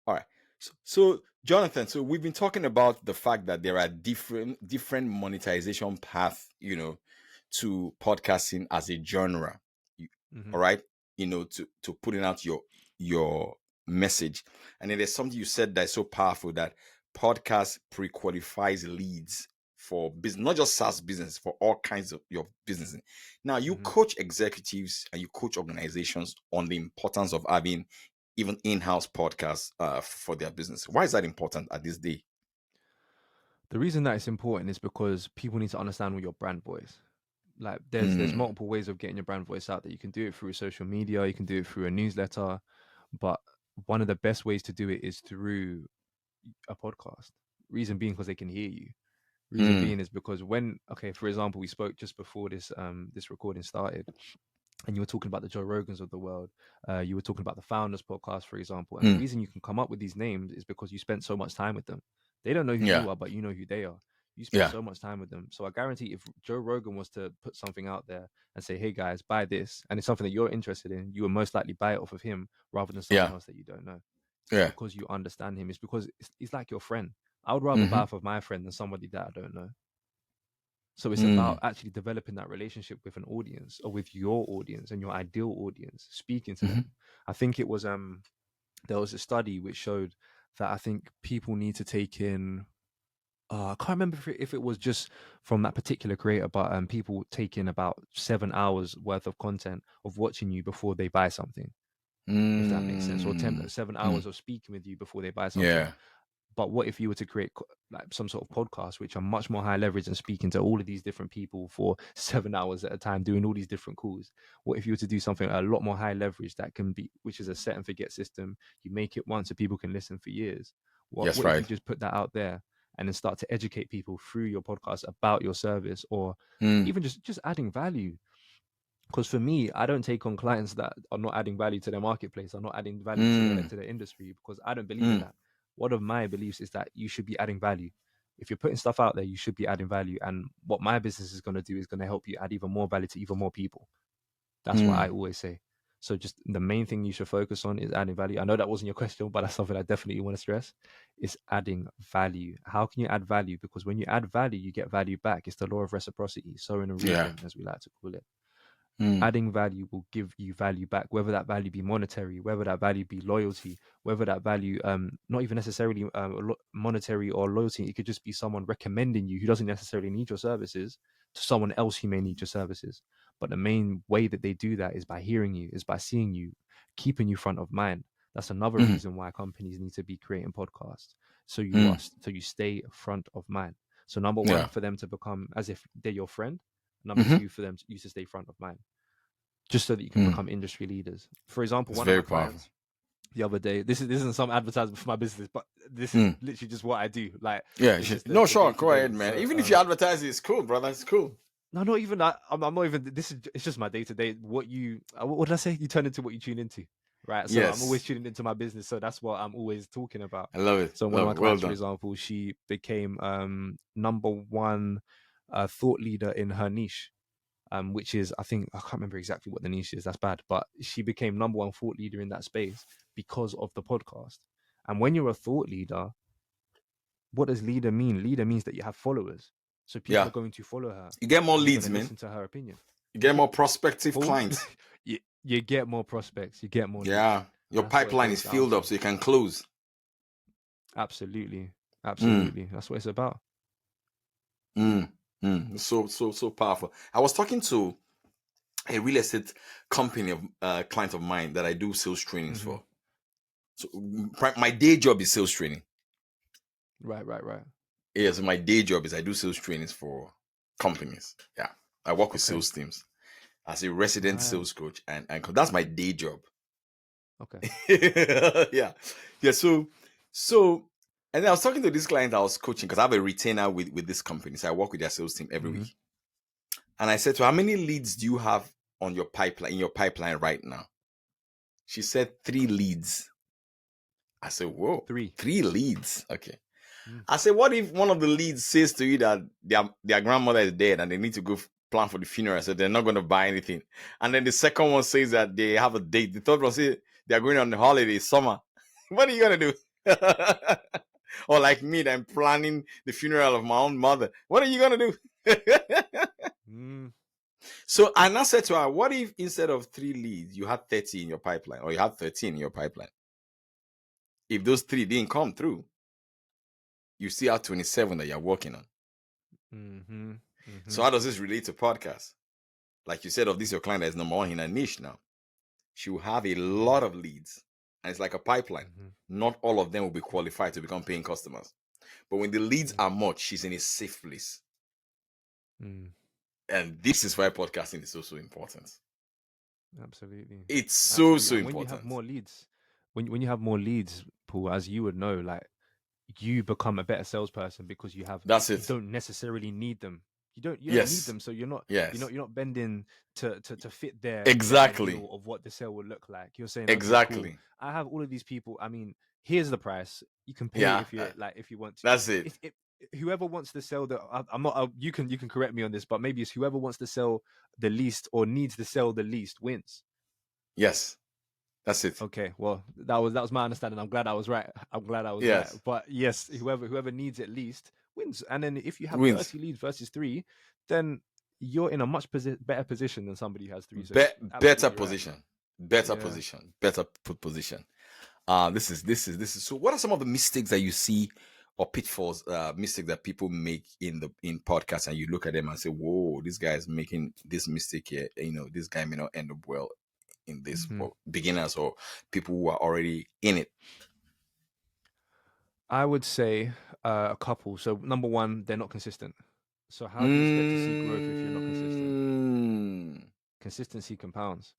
All right. So Jonathan, so we've been talking about the fact that there are different monetization paths, to podcasting as a genre. You- Hmm. All right, to putting out your message, and then there's something you said that's so powerful that podcast pre-qualifies leads for business, not just SaaS business, for all kinds of your business. Now, you Hmm. coach executives and you coach organizations on the importance of having even in-house podcasts for their business. Why is that important at this day? The reason that it's important is because people need to understand what your brand voice. Like there's Mm, multiple ways of getting your brand voice out there. You can do it through social media, you can do it through a newsletter, but one of the best ways to do it is through a podcast. Reason being because they can hear you. Reason mm, being is because when, okay, for example, we spoke just before this recording started, and you were talking about the Joe Rogans of the world. You were talking about the Founders Podcast, for example. And the mm. reason you can come up with these names is because you spent so much time with them. They don't know who Yeah, you are, but you know who they are. You spend yeah, so much time with them. So I guarantee if Joe Rogan was to put something out there and say, hey guys, buy this, and it's something that you're interested in, you would most likely buy it off of him rather than someone yeah, else that you don't know. It's yeah. because you understand him. It's because it's like your friend. I would rather buy Mm-hmm. off of my friend than somebody that I don't know. So it's Mm, about actually developing that relationship with an audience or with your audience and your ideal audience, speaking to mm-hmm. them. I think it was there was a study which showed that I think people need to take in I can't remember if it was just from that particular creator, but people take in about 7 hours worth of content of watching you before they buy something, if that makes sense, or Mm, 7 hours mm. of speaking with you before they buy something. Yeah, But what if you were to create like some sort of podcast, which are much more high leverage and speaking to all of these different people for 7 hours at a time, doing all these different calls? What if you were to do something a lot more high leverage that can be, which is a set and forget system? You make it once so people can listen for years. yes, What if you right. just put that out there and then start to educate people through your podcast about your service, or Mm, even just adding value? Because for me, I don't take on clients that are not adding value to their marketplace, are not adding value to mm, their industry, because I don't believe in mm, that. One of my beliefs is that you should be adding value. If you're putting stuff out there, you should be adding value. And what my business is going to do is going to help you add even more value to even more people. That's what I mm, always say. So just the main thing you should focus on is adding value. I know that wasn't your question, but that's something I definitely want to stress is adding value. How can you add value? Because when you add value, you get value back. It's the law of reciprocity, sowing and yeah. reaping, as we like to call it. Mm, Adding value will give you value back, whether that value be monetary, whether that value be loyalty, whether that value not even necessarily monetary or loyalty. It could just be someone recommending you who doesn't necessarily need your services to someone else who may need your services. But the main way that they do that is by hearing you, is by seeing you, keeping you front of mind. That's another mm, reason why companies need to be creating podcasts, so mm. so you stay front of mind. So number one, Yeah. for them to become as if they're your friend. Number Mm-hmm. two, for them to, you to stay front of mind, just so that you can Mm. become industry leaders. For example, It's one of very my powerful. clients the other day, this isn't some advertisement for my business, but this is Mm. literally just what I do. Like Yeah. it's just No, the day sure. to Go ahead, day. man. So Even if you advertise it, it's cool, brother. It's cool. no, not even that. I'm not even. This is it's just my day to day. What you what did I say? You turn into what you tune into, right? So I'm always Yes. tuning into my business. So that's what I'm always talking about. I love it. So one of Love my it. Well clients, for done. example, she became number one thought leader in her niche, which is, I think, I can't remember exactly what the niche is. That's bad, but she became number one thought leader in that space because of the podcast. And when you're a thought leader, what does leader mean? Leader means that you have followers, so people Yeah. are going to follow her, You get more and they're going leads, to man. listen to her opinion. You You get get more prospective boom, clients. you get more prospects, you get more leads, Yeah. Your and that's what it pipeline boils is down filled up to. so you can close. Absolutely, Mm, absolutely, that's what it's about. mm, so powerful. I was talking to a real estate company of client of mine that I do sales trainings Hmm. for. So my day job is sales training. Right, right, right. Yes, my day job is I do sales trainings for companies. Yeah, I work with Okay, sales teams as a resident right. sales coach, and that's my day job. Okay. Yeah, yeah. So, and then I was talking to this client I was coaching because I have a retainer with this company, so I work with their sales team every Hmm. week. And I said to her, "How many leads do you have on your pipeline in your pipeline right now?" She said 3 leads. I said, "Whoa, Three. 3 leads? Okay." Mm. I said, what if one of the leads says to you that their grandmother is dead and they need to go plan for the funeral, so they're not going to buy anything? And then the second one says that they have a date. The third one says they're going on the holiday summer. What are you going to do? Or like me, that I'm planning the funeral of my own mother. What are you gonna do? Mm, So I now said to her, what if instead of 3 leads, you had 30 in your pipeline, or you had 13 in your pipeline? If those 3 didn't come through, you still have 27 that you're working on. mm-hmm, So mm-hmm, how does this relate to podcasts? Like you said, of this your client that is number one in a niche now. She will have a mm-hmm, lot of leads, and it's like a pipeline. mm-hmm, Not all of them will be qualified to become paying customers. But when the leads mm, are much, she's in a safe place. mm. And this is why podcasting is so important. Absolutely, It's absolutely. so And when you have important. more leads, when you have more leads, Paul, as you would know, like you become a better salesperson because That's you it. don't necessarily need them. You don't need Yes. them, so you're not Yes. bending to fit their Exactly. ideal of what the sale would look like. You're saying, okay, cool. Exactly. I have all of these people. I mean, here's the price. You can pay it Yeah. if you like, if you want to. That's it. If whoever wants to sell I'm not. You can correct me on this, but maybe it's whoever wants to sell the least or needs to sell the least wins. Yes. That's it. Okay, well, that was my understanding. I'm glad I was right. I'm glad I was right. Yes. But yes, whoever needs it least wins. And then if you have Wins. 30 leads versus 3, then you're in a much better position than somebody who has 3. So Be- better absolutely right. position. Better Yeah. position. Better position. This is so what are some of the mistakes that you see, or pitfalls, mistakes that people make in podcasts, and you look at them and say, whoa, this guy is making this mistake here, this guy may not end up well in this, Mhm. for beginners or people who are already in it. I would say a couple. So number one, they're not consistent. So how do you expect to see growth if you're not consistent? Mm. Consistency compounds.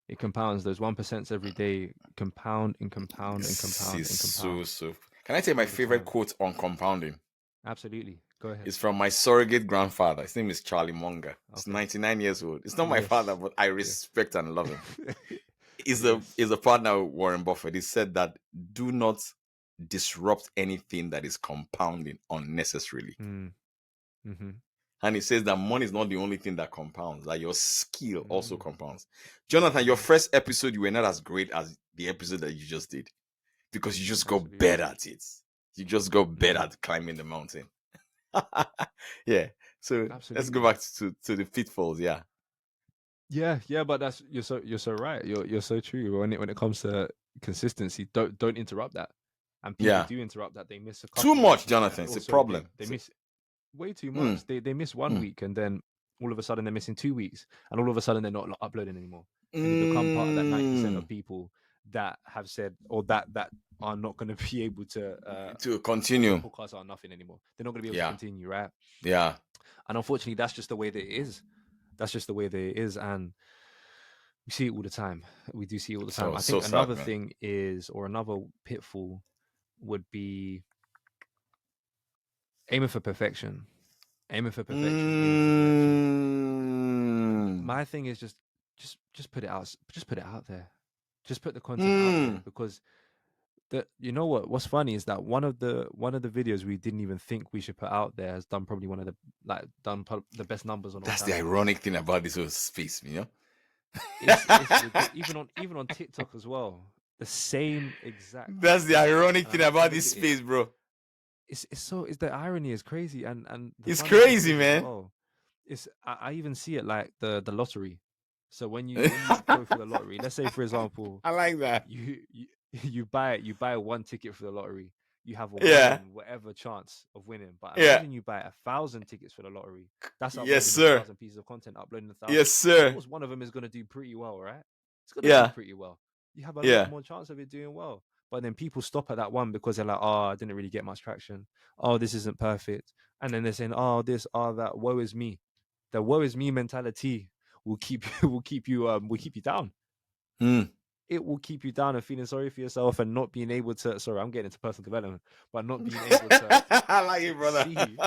It compounds. Those 1% every day compound and compound and This compound is and so compound so. Can I tell you my all the favorite time. quote on compounding? Absolutely. Go ahead. It's from my surrogate grandfather. His name is Charlie Munger. He's Okay. 99 years old. It's not my father, Yes. but I Yes. respect and love him. Is a Yes. is a partner with Warren Buffett. He said that do not disrupt anything that is compounding unnecessarily. Mm. Mm-hmm. And he says that money is not the only thing that compounds, that your skill also Mm. compounds. Jonathan, your Mm. first episode, you were not as great as the episode that you just did, because you just got Absolutely. better at it. You just got better Mm. at climbing the mountain. Yeah. So let's go Absolutely. back to the pitfalls. Yeah. Yeah, yeah, but that's you're so right. You're so true. When it comes to consistency, don't interrupt that. And people Yeah. do interrupt that. They miss a Too couple much, weeks. Jonathan. It's a Also, problem. they miss way too Mm, much. They miss one mm, week and then all of a sudden they're missing 2 weeks, and all of a sudden they're not uploading anymore. And you become part of that 90% mm. of people that have said, or that are not going to be able to To or their continue. podcasts are nothing anymore. They're not going to be able to Yeah. continue, right? Yeah. And unfortunately, that's just the way that it is. That's just the way that it is, and we see it all the time. We do see it all the time. So I so think sad, another man. thing is, or another pitfall would be aiming for perfection. Aiming for perfection. Mm, My thing is just put it out. Just put it out there. Just put the content out there, mm. because you know what's funny is that one of the videos we didn't even think we should put out there has done probably one of the the best numbers on our That's the channel. ironic thing about this whole space, you know. It's ridiculous. Even on TikTok as well. The same exact That's the thing. ironic And thing I'm looking about look this at it. space, bro. It's the irony is crazy, and the It's funny thing crazy, is as man. well, I even see it like the lottery. So when you go for the lottery, let's say for example, I like that. you you buy one ticket for the lottery, you have a one Yeah. in whatever chance of winning. But Yeah. imagine you buy 1,000 tickets for the lottery. That's Yes, uploading a sir. thousand pieces of content, uploading a thousand. Yes, Of sir. course, one of them is going to do pretty well, right? It's going to do Yeah. pretty well. You have a lot Yeah. more chance of it doing well. But then people stop at that one because they're like, oh, I didn't really get much traction. Oh, this isn't perfect. And then they're saying, oh, this, oh, that, woe is me. The woe is me mentality will keep will keep you down. Mm. It will keep you down and feeling sorry for yourself and not being able to, sorry, I'm getting into personal development, but not being able to I like it, brother. see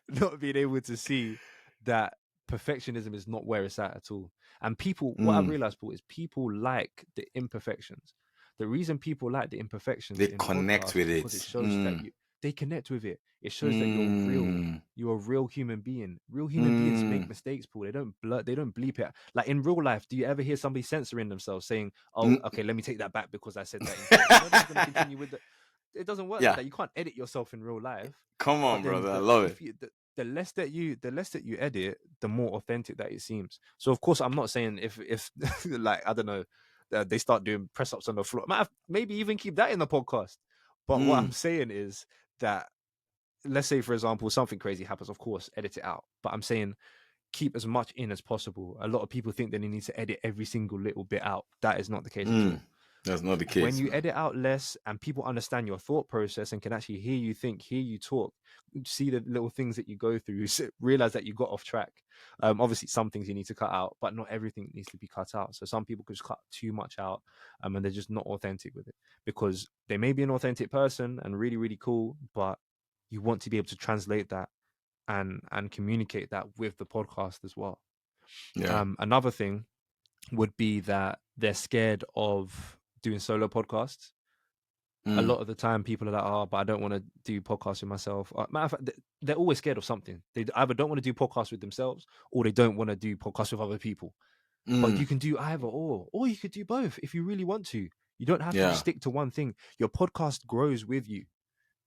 not being able to see that perfectionism is not where it's at all. And people, what I've Mm. realized, Paul, is people like the imperfections. The reason people like the imperfections They in connect podcasts with is it. because it shows that they connect with it. It shows that you're real. Mm. You're a real human being. Real human beings make Mm. mistakes, Paul. They don't bleep it. Like in real life, do you ever hear somebody censoring themselves saying, "Oh, Mm. okay, let me take that back because I said that incorrectly." Nobody's going to continue with that. it doesn't work like Yeah. that. You can't edit yourself in real life. Come But on, then brother. I love it. the less that you edit, the more authentic that it seems. So of course, I'm not saying if like I don't know, they start doing press ups on the floor, maybe even keep that in the podcast. But what I'm saying is that, let's say for example something crazy happens, of course edit it out. But I'm saying keep as much in as possible. A lot of people think that they need to edit every single little bit out. That is not the case at all. That's not the When case, you man. edit out less and people understand your thought process and can actually hear you think, hear you talk, see the little things that you go through, realize that you got off track. Obviously some things you need to cut out, but not everything needs to be cut out. So some people could just cut too much out, and they're just not authentic with it, because they may be an authentic person and really, really cool, but you want to be able to translate that and communicate that with the podcast as well. Yeah. Another thing would be that they're scared of doing solo podcasts. A lot of the time people are like, oh, but I don't want to do podcasts with myself. Matter of fact, they're always scared of something. They either don't want to do podcasts with themselves, or they don't want to do podcasts with other people. But you can do either or you could do both if you really want to. You don't have to just Yeah. stick to one thing. Your podcast grows with you.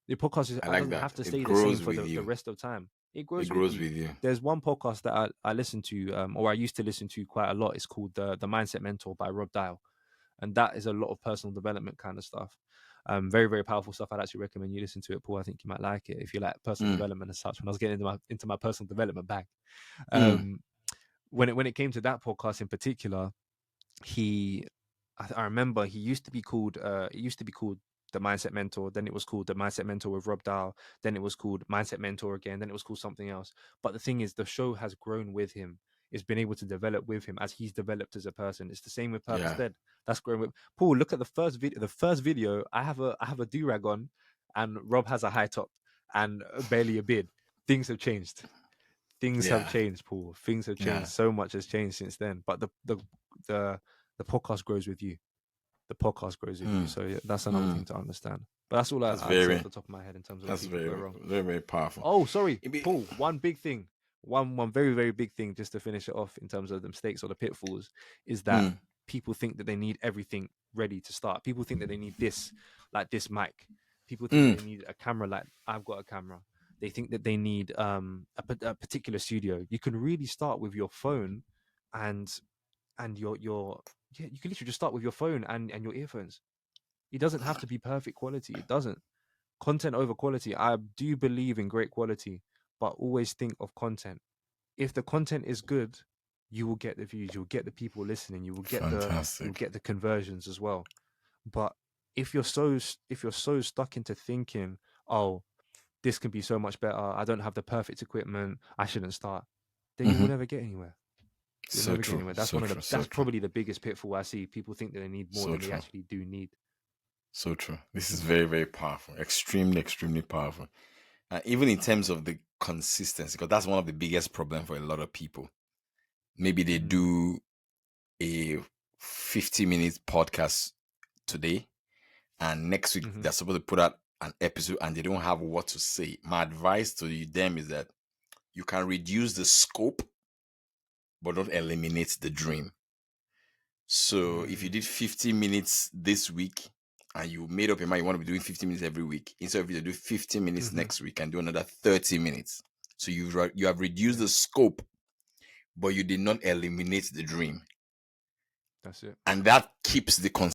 Your podcast I like doesn't that. have to It stay the same grows for with the you. rest of time. It It grows with grows you. with you. There's one podcast that I listen to, or I used to listen to quite a lot. It's called the Mindset Mentor by Rob Dial, and that is a lot of personal development kind of stuff. Very, very powerful stuff. I'd actually recommend you listen to it, Paul. I think you might like it if you like personal development and such. When I was getting into my personal development bag, when it came to that podcast in particular, I remember he used to be called the Mindset Mentor. Then it was called the Mindset Mentor with Rob Dahl. Then it was called Mindset Mentor again. Then it was called something else. But the thing is, the show has grown with him. It's been able to develop with him as he's developed as a person. It's the same with Purpose Yeah. Dead. That's grown with Paul. Look at the first video. The first video, I have a do rag on, and Rob has a high top and barely a beard. Things have changed. Things have changed, Paul. Things have changed. So much has changed since then. But the podcast grows with you. The podcast grows with you. So that's another thing to understand. But that's all I'd say off the top of my head in terms of what people go wrong. Very, very powerful. Oh, sorry, Paul. One big thing, one very, very big thing, just to finish it off in terms of the mistakes or the pitfalls, is that people think that they need everything ready to start. People think that they need this, like this mic. People think that they need a camera, like I've got a camera. They think that they need a particular studio. You can really start with your phone, and your you can literally just start with your phone and your earphones. It doesn't have to be perfect quality. It doesn't. Content over quality. I do believe in great quality, but always think of content. If the content is good, you will get the views, you'll get the people listening, you'll get the conversions as well. But if you're so stuck into thinking, oh, this can be so much better, I don't have the perfect equipment, I shouldn't start, then you will never get anywhere. You'll never get anywhere. That's that's probably the biggest pitfall I see. People think that they need more than they actually do need. So true. This is very, very powerful. Extremely, extremely powerful. Even in terms of the consistency, because that's one of the biggest problems for a lot of people. Maybe they do a 50-minute podcast today, and next week they're supposed to put out an episode, and they don't have what to say. My advice to them is that you can reduce the scope, but don't eliminate the dream. So if you did 50 minutes this week, and you made up your mind you want to be doing 50 minutes every week, instead of you do 15 minutes next week and do another 30 minutes. So you have reduced the scope, but you did not eliminate the dream. That's it. And that keeps the